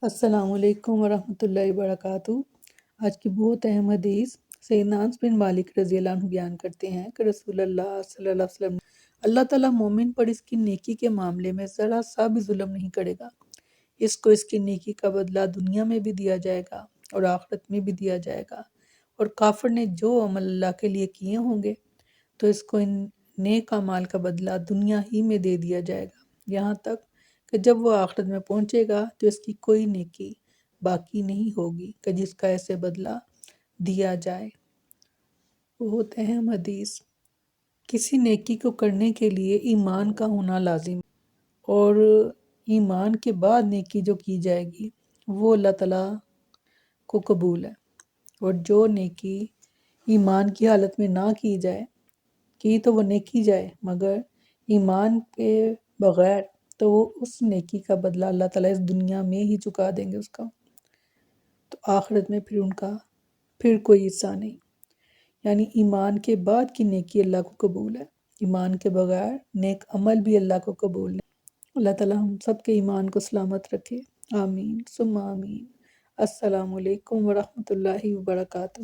السلام علیکم ورحمۃ اللہ وبرکاتہ۔ آج کی بہت اہم حدیث سیدنا انس بن مالک رضی اللہ عنہ بیان کرتے ہیں کہ رسول اللہ صلی اللہ علیہ وسلم اللہ تعالیٰ مومن پر اس کی نیکی کے معاملے میں ذرا سا بھی ظلم نہیں کرے گا۔ اس کو اس کی نیکی کا بدلہ دنیا میں بھی دیا جائے گا اور آخرت میں بھی دیا جائے گا، اور کافر نے جو عمل اللہ کے لیے کیے ہوں گے تو اس کو ان نیک اعمال کا بدلہ دنیا ہی میں دے دیا جائے گا، یہاں تک کہ جب وہ آخرت میں پہنچے گا تو اس کی کوئی نیکی باقی نہیں ہوگی کہ جس کا ایسے بدلہ دیا جائے۔ بہت اہم حدیث۔ کسی نیکی کو کرنے کے لیے ایمان کا ہونا لازم ہے، اور ایمان کے بعد نیکی جو کی جائے گی وہ اللہ تعالیٰ کو قبول ہے، اور جو نیکی ایمان کی حالت میں نہ کی جائے، کی تو وہ نیکی جائے مگر ایمان کے بغیر، تو وہ اس نیکی کا بدلہ اللہ تعالیٰ اس دنیا میں ہی چکا دیں گے اس کا، تو آخرت میں پھر ان کا کوئی حصہ نہیں۔ یعنی ایمان کے بعد کی نیکی اللہ کو قبول ہے، ایمان کے بغیر نیک عمل بھی اللہ کو قبول نہیں۔ اللہ تعالیٰ ہم سب کے ایمان کو سلامت رکھے، آمین ثم آمین۔ السلام علیکم ورحمۃ اللہ وبرکاتہ۔